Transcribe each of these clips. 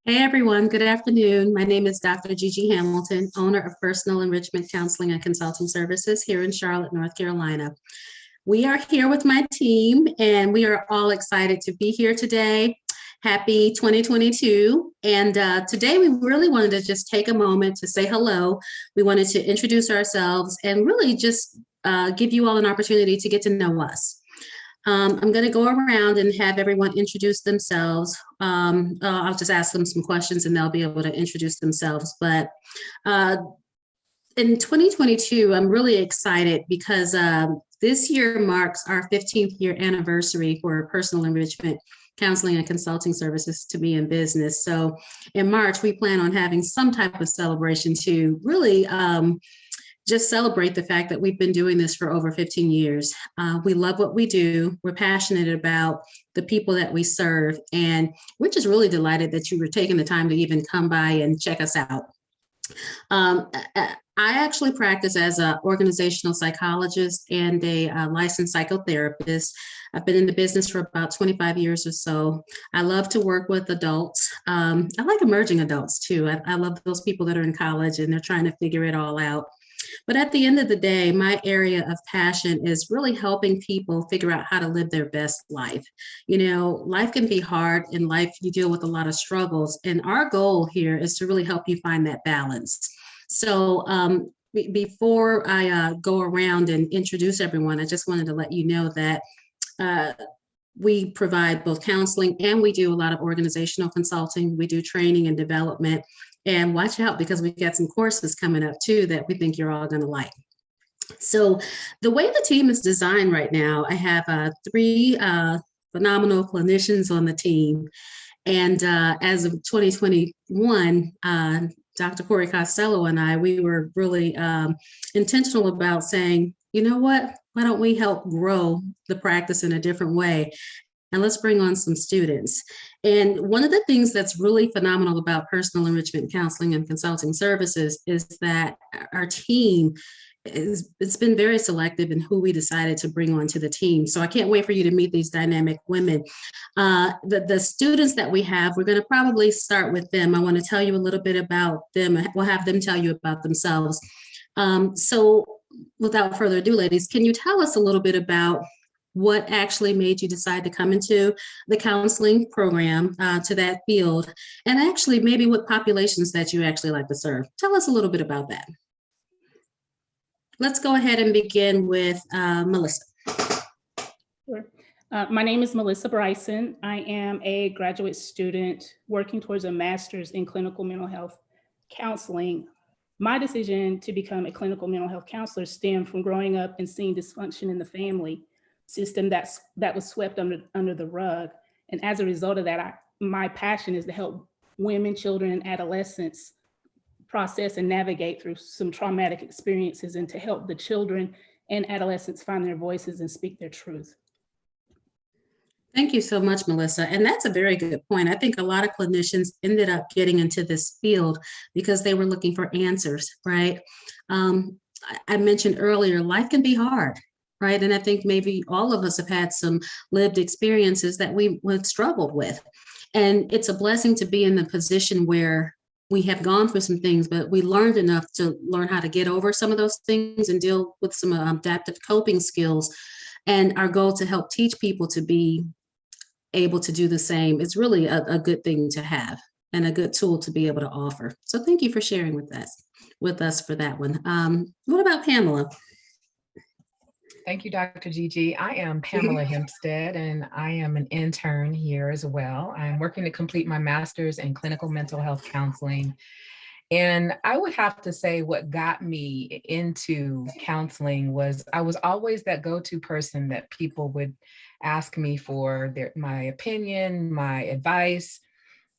Hey everyone, good afternoon. My name is Dr. Gigi Hamilton, owner of Personal Enrichment Counseling and Consulting Services here in Charlotte, North Carolina. We are here with my team and we are all excited to be here today. Happy 2022. And today we really wanted to just take a moment to say hello. We wanted to introduce ourselves and really just give you all an opportunity to get to know us. I'm going to go around and have everyone introduce themselves. I'll just ask them some questions and they'll be able to introduce themselves. But uh, in 2022, I'm really excited because this year marks our 15th year anniversary for personal enrichment counseling and consulting services to be in business. So in March, we plan on having some type of celebration to really just celebrate the fact that we've been doing this for over 15 years. We love what we do. We're passionate about the people that we serve. And we're just really delighted that you were taking the time to even come by and check us out. I actually practice as an organizational psychologist and a licensed psychotherapist. I've been in the business for about 25 years or so. I love to work with adults. I like emerging adults too. I love those people that are in college and they're trying to figure it all out. But at the end of the day, my area of passion is really helping people figure out how to live their best life. You know, life can be hard. In life, you deal with a lot of struggles. And our goal here is to really help you find that balance. So, before I go around and introduce everyone, I just wanted to let you know that uh, we provide both counseling and we do a lot of organizational consulting. We do training and development. And watch out because we've got some courses coming up too that we think you're all going to like. So the way the team is designed right now, I have three phenomenal clinicians on the team. And as of 2021, Dr. Corey Costello and I, we were really intentional about saying, you know what, why don't we help grow the practice in a different way? And let's bring on some students. And one of the things that's really phenomenal about personal enrichment counseling and consulting services is that our team it's been very selective in who we decided to bring onto the team. So I can't wait for you to meet these dynamic women. The students that we have, we're going to probably start with them. I want to tell you a little bit about them. We'll have them tell you about themselves. So without further ado, ladies, can you tell us a little bit about what actually made you decide to come into the counseling program, to that field, and actually maybe what populations that you actually like to serve? Tell us a little bit about that. Let's go ahead and begin with Melissa. Sure. My name is Melissa Bryson. I am a graduate student working towards a master's in clinical mental health counseling. My decision to become a clinical mental health counselor stemmed from growing up and seeing dysfunction in the family system that was swept under the rug. And as a result of that, my passion is to help women, children, and adolescents process and navigate through some traumatic experiences and to help the children and adolescents find their voices and speak their truth. Thank you so much, Melissa. And that's a very good point. I think a lot of clinicians ended up getting into this field because they were looking for answers, right? I mentioned earlier, life can be hard, right? And I think maybe all of us have had some lived experiences that we've struggled with. And it's a blessing to be in the position where we have gone through some things, but we learned enough to learn how to get over some of those things and deal with some adaptive coping skills. And our goal to help teach people to be able to do the same. It's really a good thing to have and a good tool to be able to offer. So thank you for sharing with us for that one. What about Pamela? Thank you, Dr. Gigi. I am Pamela Hempstead, and I am an intern here as well. I'm working to complete my master's in clinical mental health counseling. And I would have to say what got me into counseling was I was always that go-to person that people would ask me for my opinion, my advice.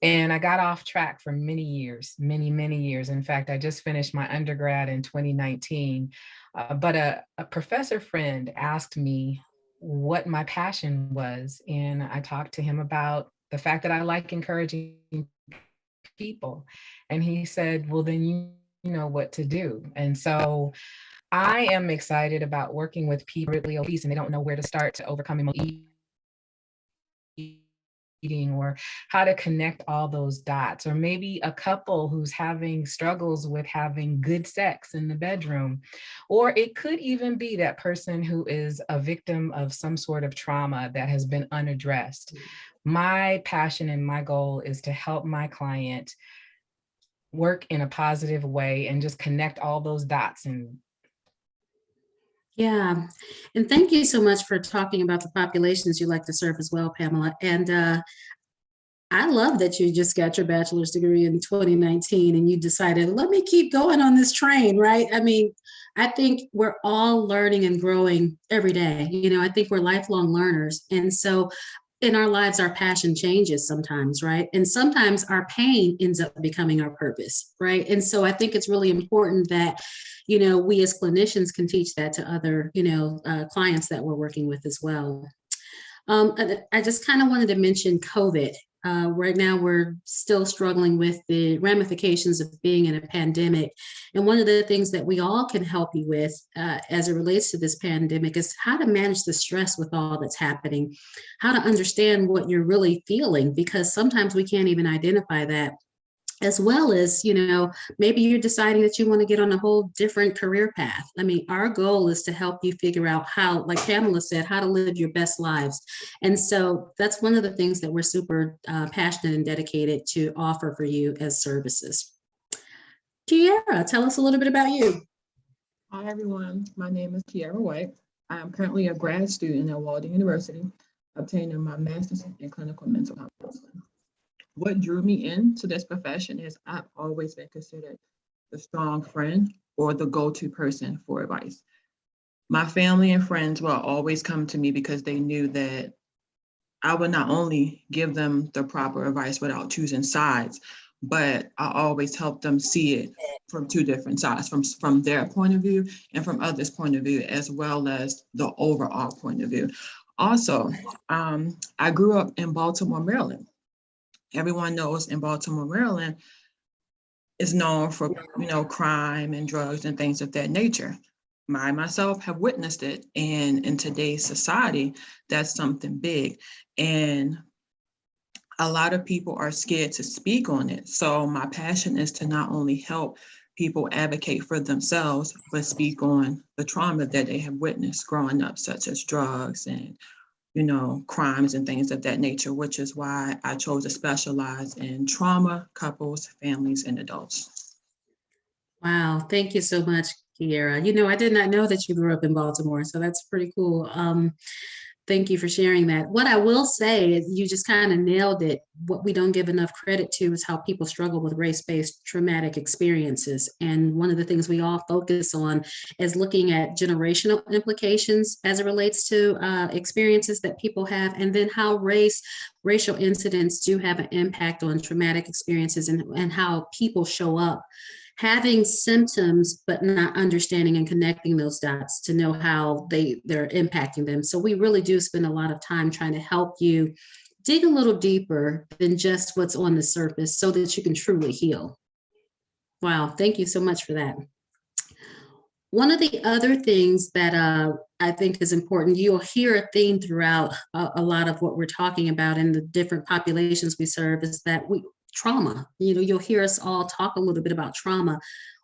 And I got off track for many years, many years. In fact, I just finished my undergrad in 2019. But a professor friend asked me what my passion was. And I talked to him about the fact that I like encouraging people. And he said, well, then you know what to do. And so I am excited about working with people really obese and they don't know where to start to overcome emotional or how to connect all those dots, or maybe a couple who's having struggles with having good sex in the bedroom, or it could even be that person who is a victim of some sort of trauma that has been unaddressed. My passion and my goal is to help my client work in a positive way and just connect all those dots. And Yeah, and thank you so much for talking about the populations you like to serve as well, Pamela. And I love that you just got your bachelor's degree in 2019 and you decided, let me keep going on this train, right? I mean, I think we're all learning and growing every day. You know, I think we're lifelong learners. And so in our lives, our passion changes sometimes, right? And sometimes our pain ends up becoming our purpose, right? And so I think it's really important that, you know, we as clinicians can teach that to other, clients that we're working with as well. I just kind of wanted to mention COVID. Right now, we're still struggling with the ramifications of being in a pandemic. And one of the things that we all can help you with as it relates to this pandemic is how to manage the stress with all that's happening, how to understand what you're really feeling, because sometimes we can't even identify that. As well as, maybe you're deciding that you want to get on a whole different career path. I mean, our goal is to help you figure out how, like Pamela said, how to live your best lives. And so that's one of the things that we're super passionate and dedicated to offer for you as services. Kiara, tell us a little bit about you. Hi, everyone. My name is Kiara White. I am currently a grad student at Walden University, obtaining my master's in clinical mental health counseling. What drew me into this profession is I've always been considered the strong friend or the go-to person for advice. My family and friends will always come to me because they knew that I would not only give them the proper advice without choosing sides, but I always help them see it from two different sides, from their point of view and from others' point of view, as well as the overall point of view. Also, I grew up in Baltimore, Maryland. Everyone knows in Baltimore, Maryland is known for, crime and drugs and things of that nature. I myself have witnessed it, and in today's society, that's something big. And a lot of people are scared to speak on it. So my passion is to not only help people advocate for themselves, but speak on the trauma that they have witnessed growing up, such as drugs and crimes and things of that nature, which is why I chose to specialize in trauma, couples, families, and adults. Wow, thank you so much, Kiara. I did not know that you grew up in Baltimore, so that's pretty cool. Thank you for sharing that. What I will say is you just kind of nailed it. What we don't give enough credit to is how people struggle with race-based traumatic experiences. And one of the things we all focus on is looking at generational implications as it relates to experiences that people have, and then how racial incidents do have an impact on traumatic experiences and how people show up having symptoms, but not understanding and connecting those dots to know how they're impacting them. So we really do spend a lot of time trying to help you dig a little deeper than just what's on the surface so that you can truly heal. Wow, thank you so much for that. One of the other things that I think is important, you'll hear a theme throughout a lot of what we're talking about in the different populations we serve, is that trauma. You'll hear us all talk a little bit about trauma.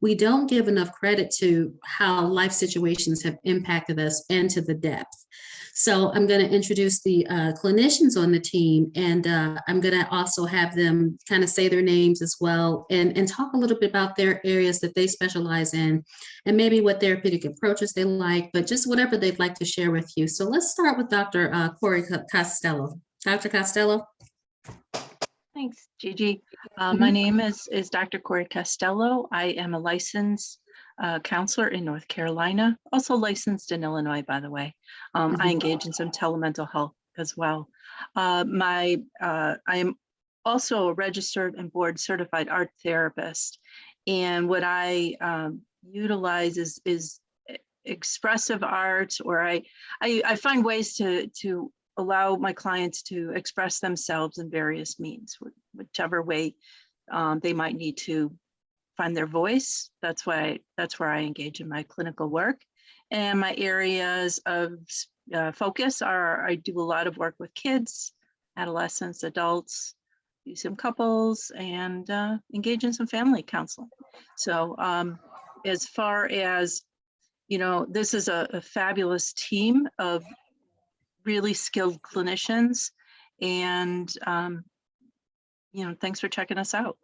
We don't give enough credit to how life situations have impacted us and to the depth. So I'm going to introduce the clinicians on the team, and I'm going to also have them kind of say their names as well and talk a little bit about their areas that they specialize in and maybe what therapeutic approaches they like, but just whatever they'd like to share with you. So let's start with Dr. Corey Costello. Dr. Costello. Thanks, Gigi. My name is Dr. Corey Costello. I am a licensed counselor in North Carolina, also licensed in Illinois, by the way. I engage in some telemental health as well. I am also a registered and board certified art therapist. And what I utilize is expressive art, or I find ways to allow my clients to express themselves in various means, whichever way they might need to find their voice. That's where I engage in my clinical work. And my areas of focus are, I do a lot of work with kids, adolescents, adults, do some couples, and engage in some family counseling. So as far as, this is a fabulous team of really skilled clinicians, and thanks for checking us out.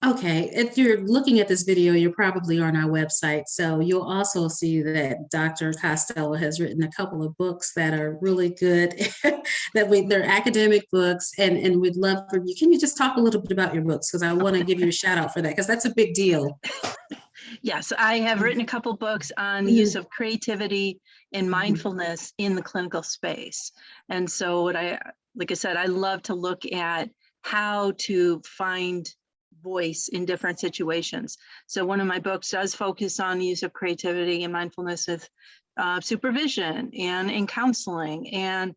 Okay, if you're looking at this video, you're probably on our website. So you'll also see that Dr. Costello has written a couple of books that are really good, they're academic books, and we'd love for you. Can you just talk a little bit about your books? Because I want to give you a shout out for that, because that's a big deal. Yes, I have written a couple books on the use of creativity and mindfulness in the clinical space. And so like I said, I love to look at how to find voice in different situations. So one of my books does focus on the use of creativity and mindfulness with supervision and in counseling and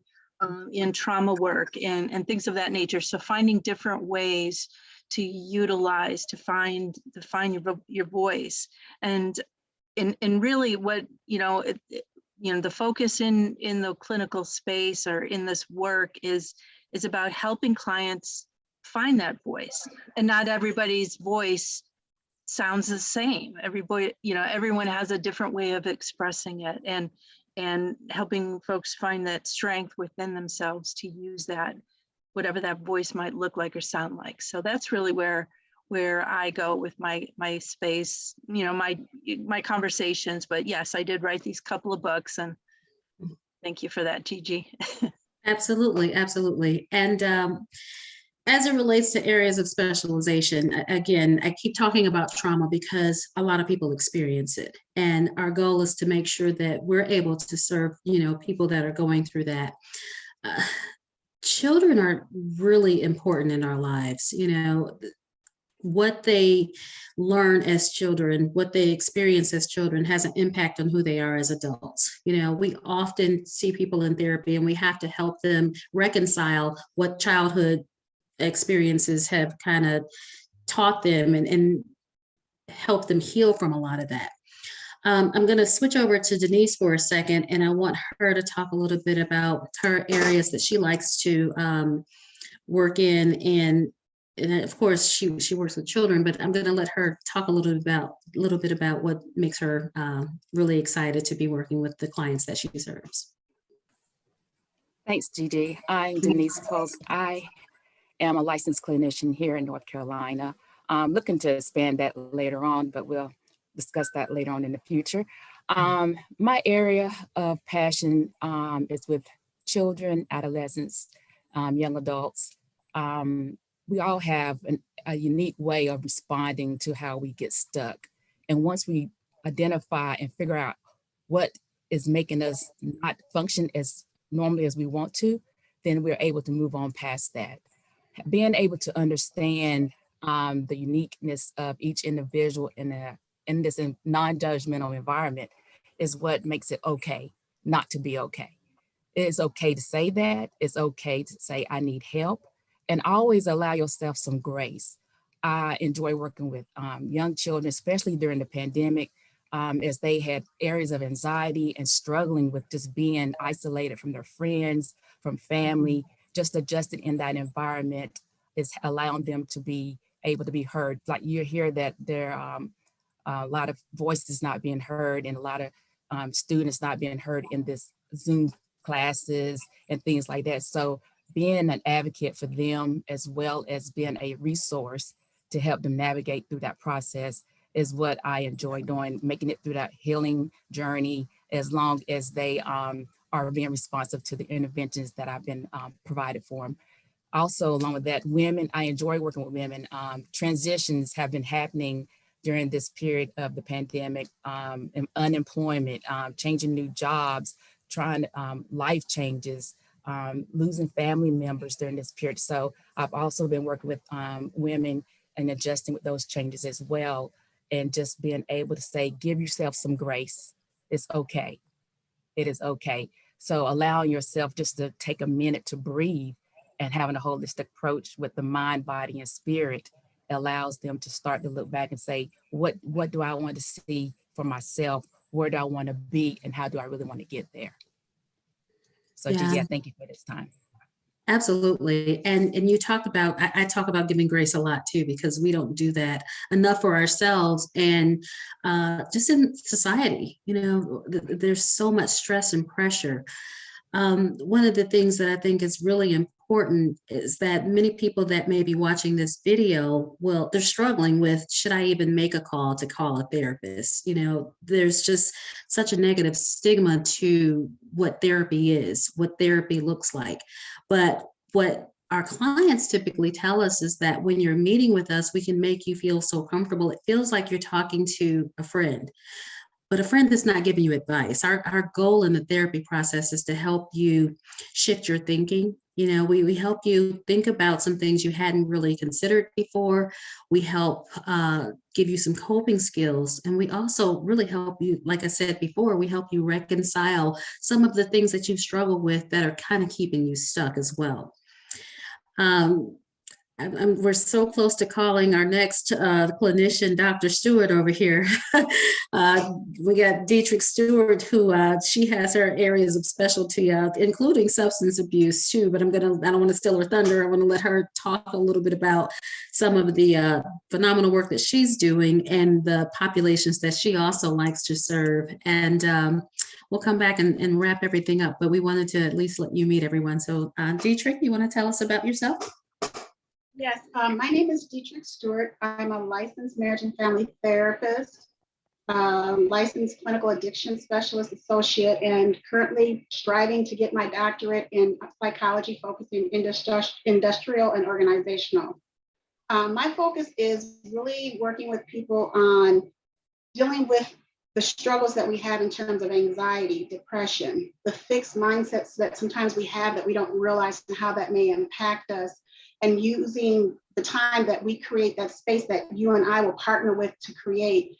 in trauma work and things of that nature. So finding different ways to utilize, to find your voice, and really what, the focus in the clinical space or in this work is about helping clients find that voice. And not everybody's voice sounds the same. Everyone has a different way of expressing it, and helping folks find that strength within themselves to use that, whatever that voice might look like or sound like. So that's really where I go with my space, my conversations. But yes, I did write these couple of books, and thank you for that, Gigi. Absolutely, absolutely. And as it relates to areas of specialization, again, I keep talking about trauma because a lot of people experience it. And our goal is to make sure that we're able to serve, people that are going through that. Children are really important in our lives. What they learn as children, what they experience as children has an impact on who they are as adults. We often see people in therapy and we have to help them reconcile what childhood experiences have kind of taught them and help them heal from a lot of that. I'm going to switch over to Denise for a second, and I want her to talk a little bit about her areas that she likes to work in. And of course, she works with children, but I'm going to let her talk a little bit about what makes her really excited to be working with the clients that she serves. Thanks, Gigi. I'm Denise Polk. I am a licensed clinician here in North Carolina. I'm looking to expand that later on, but we'll discuss that later on in the future. My area of passion is with children, adolescents, young adults. We all have a unique way of responding to how we get stuck. And once we identify and figure out what is making us not function as normally as we want to, then we're able to move on past that. Being able to understand the uniqueness of each individual in this non-judgmental environment is what makes it okay not to be okay. It's okay to say that. It's okay to say, I need help, and always allow yourself some grace. I enjoy working with young children, especially during the pandemic, as they had areas of anxiety and struggling with just being isolated from their friends, from family. Just adjusting in that environment is allowing them to be able to be heard. Like you hear that there are a lot of voices not being heard and a lot of students not being heard in this Zoom classes and things like that. So being an advocate for them, as well as being a resource to help them navigate through that process, is what I enjoy doing, making it through that healing journey, as long as they are being responsive to the interventions that I've been provided for them. Also, along with that, women, I enjoy working with women. Transitions have been happening during this period of the pandemic, and unemployment, changing new jobs, trying life changes, losing family members during this period. So I've also been working with women and adjusting with those changes as well. And just being able to say, give yourself some grace. It's okay. It is okay. So allowing yourself just to take a minute to breathe and having a holistic approach with the mind, body, and spirit allows them to start to look back and say, what do I want to see for myself? Where do I want to be? And how do I really want to get there? So Yeah. Gigi, I thank you for this time. Absolutely. And you talked about, I talk about giving grace a lot too, because we don't do that enough for ourselves and just in society, you know, there's so much stress and pressure. One of the things that I think is really important is that many people that may be watching this video, well, they're struggling with, should I even make a call to call a therapist? You know, there's just such a negative stigma to what therapy is, what therapy looks like. But what our clients typically tell us is that when you're meeting with us, we can make you feel so comfortable. It feels like you're talking to a friend. But a friend that's not giving you advice. Our goal in the therapy process is to help you shift your thinking. You know, we help you think about some things you hadn't really considered before. We help give you some coping skills. And we also really help you, like I said before, we help you reconcile some of the things that you've struggled with that are kind of keeping you stuck as well. We're so close to calling our next clinician, Dr. Stewart, over here. We got Dietrich Stewart, who she has her areas of specialty, including substance abuse too. But I don't want to steal her thunder. I want to let her talk a little bit about some of the phenomenal work that she's doing and the populations that she also likes to serve. And we'll come back and wrap everything up. But we wanted to at least let you meet everyone. So Dietrich, you want to tell us about yourself? Yes, my name is Dietrich Stewart. I'm a licensed marriage and family therapist, licensed clinical addiction specialist associate, and currently striving to get my doctorate in psychology, focusing industrial and organizational. My focus is really working with people on dealing with the struggles that we have in terms of anxiety, depression, the fixed mindsets that sometimes we have that we don't realize and how that may impact us, and using the time that we create, that space that you and I will partner with to create,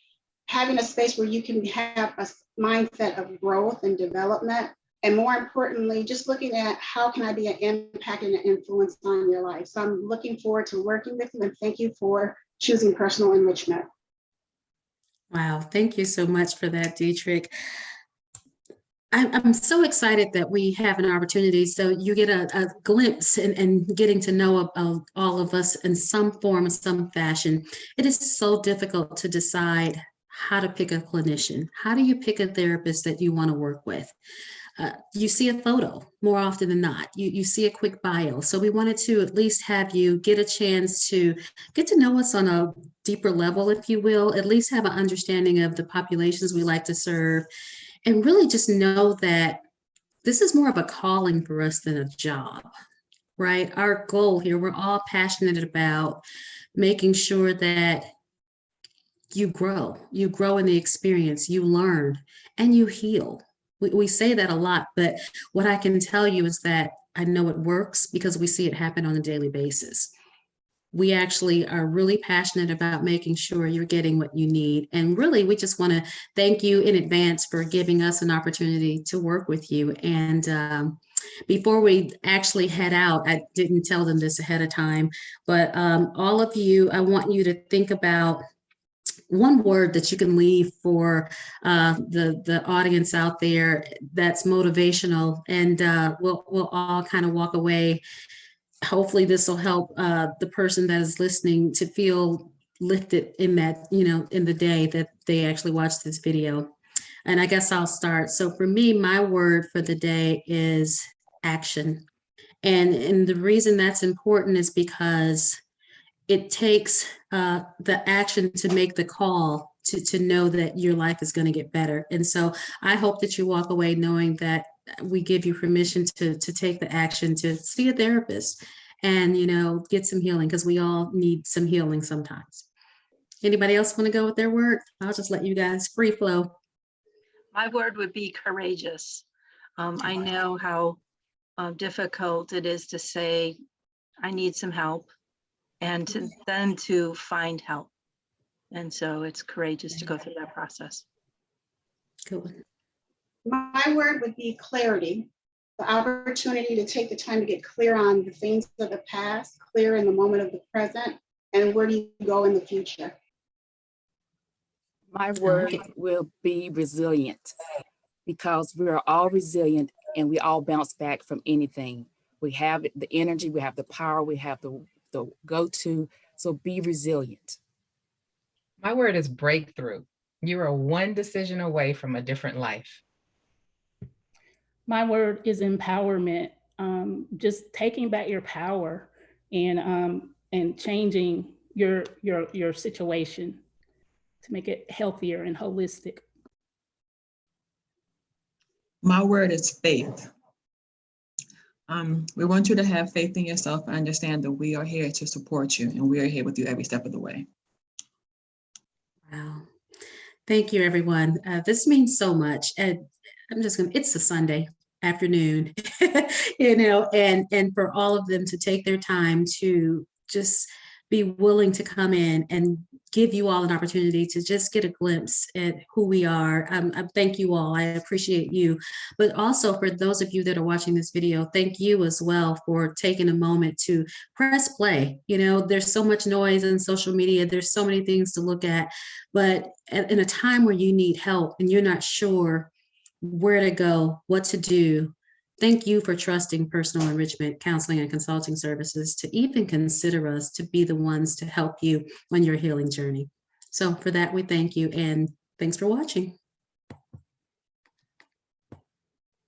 having a space where you can have a mindset of growth and development. And more importantly, just looking at how can I be an impact and an influence on your life. So I'm looking forward to working with you, and thank you for choosing personal enrichment. Wow, thank you so much for that, Dietrich. I'm so excited that we have an opportunity. So you get a glimpse and getting to know all of us in some form, some fashion. It is so difficult to decide how to pick a clinician. How do you pick a therapist that you want to work with? You see a photo more often than not. You see a quick bio. So we wanted to at least have you get a chance to get to know us on a deeper level, if you will, at least have an understanding of the populations we like to serve, and really just know that this is more of a calling for us than a job, right? Our goal here, we're all passionate about making sure that you grow in the experience, you learn, and you heal. We say that a lot, but what I can tell you is that I know it works because we see it happen on a daily basis. We actually are really passionate about making sure you're getting what you need. And really, we just want to thank you in advance for giving us an opportunity to work with you. And before we actually head out, I didn't tell them this ahead of time, but all of you, I want you to think about one word that you can leave for the audience out there that's motivational, and we'll all kind of walk away. Hopefully this will help the person that is listening to feel lifted in that, in the day that they actually watch this video. And I guess I'll start. So for me, my word for the day is action. And the reason that's important is because it takes the action to make the call to know that your life is going to get better. And so I hope that you walk away knowing that we give you permission to take the action to see a therapist and, get some healing, because we all need some healing sometimes. Anybody else want to go with their word? I'll just let you guys free flow. My word would be courageous. I know how difficult it is to say, I need some help, and then to find help. And so it's courageous to go through that process. Cool. My word would be clarity, the opportunity to take the time to get clear on the things of the past, clear in the moment of the present, and where do you go in the future? My word will be resilient, because we are all resilient and we all bounce back from anything. We have the energy, we have the power, we have the go-to. So be resilient. My word is breakthrough. You are one decision away from a different life. My word is empowerment. Just taking back your power and changing your situation to make it healthier and holistic. My word is faith. We want you to have faith in yourself and understand that we are here to support you, and we are here with you every step of the way. Wow. Thank you, everyone. This means so much. And it's a Sunday afternoon, and for all of them to take their time to just be willing to come in and give you all an opportunity to just get a glimpse at who we are. I thank you all. I appreciate you. But also for those of you that are watching this video, thank you as well for taking a moment to press play. There's so much noise in social media. There's so many things to look at. But in a time where you need help and you're not sure where to go, what to do, thank you for trusting Personal Enrichment Counseling and Consulting Services to even consider us to be the ones to help you on your healing journey. So for that, we thank you, and thanks for watching.